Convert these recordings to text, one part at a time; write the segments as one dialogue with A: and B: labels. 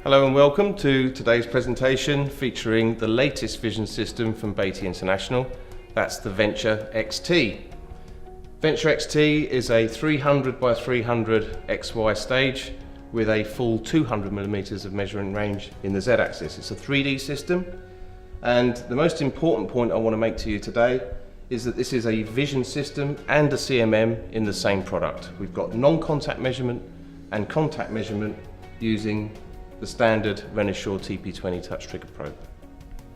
A: Hello and welcome to today's presentation featuring the latest vision system from Beatty International. That's the VentureXT. VentureXT is a 300 by 300 XY stage with a full 200mm of measuring range in the Z-axis. It's a 3D system, and the most important point I want to make to you today is that this is a vision system and a CMM in the same product. We've got non-contact measurement and contact measurement using the standard Renishaw TP20 touch trigger probe.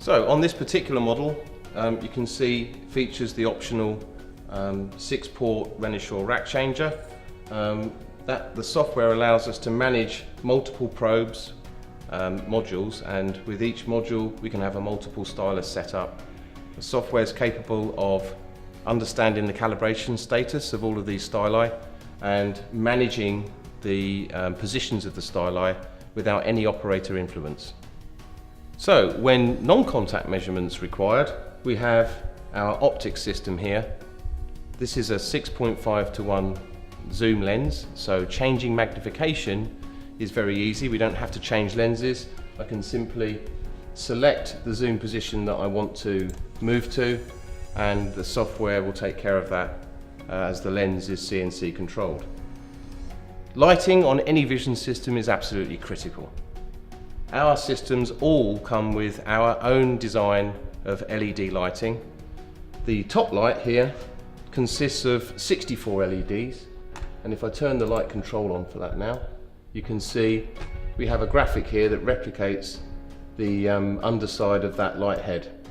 A: So on this particular model, you can see features the optional 6-port Renishaw rack changer. The software allows us to manage multiple probes, modules, and with each module we can have a multiple stylus set up. The software is capable of understanding the calibration status of all of these styli and managing the positions of the styli without any operator influence. So when non-contact measurements required, we have our optics system here. This is a 6.5:1 zoom lens, so changing magnification is very easy. We don't have to change lenses. I can simply select the zoom position that I want to move to, and the software will take care of that as the lens is CNC controlled. Lighting on any vision system is absolutely critical. Our systems all come with our own design of LED lighting. The top light here consists of 64 LEDs, and if I turn the light control on for that now, you can see we have a graphic here that replicates the underside of that light head.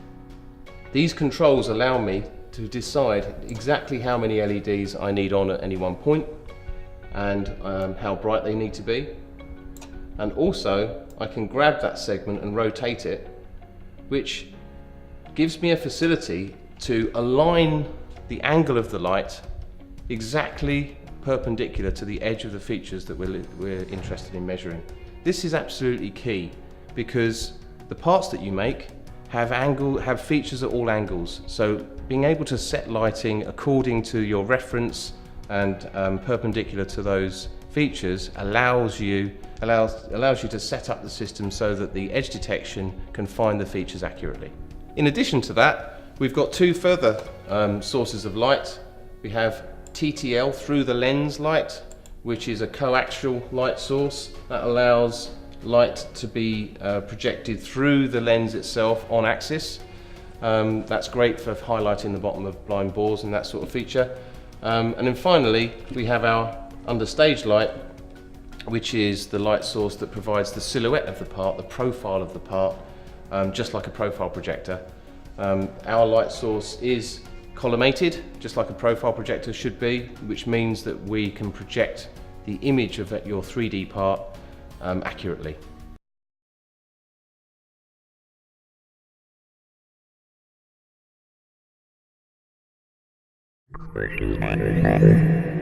A: These controls allow me to decide exactly how many LEDs I need on at any one point, and how bright they need to be. And also I can grab that segment and rotate it, which gives me a facility to align the angle of the light exactly perpendicular to the edge of the features that we're interested in measuring. This is absolutely key because the parts that you make have features at all angles. So being able to set lighting according to your reference and perpendicular to those features allows you to set up the system so that the edge detection can find the features accurately. In addition to that, we've got two further sources of light. We have TTL through the lens light, which is a coaxial light source that allows light to be projected through the lens itself on axis. That's great for highlighting the bottom of blind bores and that sort of feature. And then finally, we have our understage light, which is the light source that provides the silhouette of the part, the profile of the part, just like a profile projector. Our light source is collimated, just like a profile projector should be, which means that we can project the image of your 3D part accurately.
B: Question.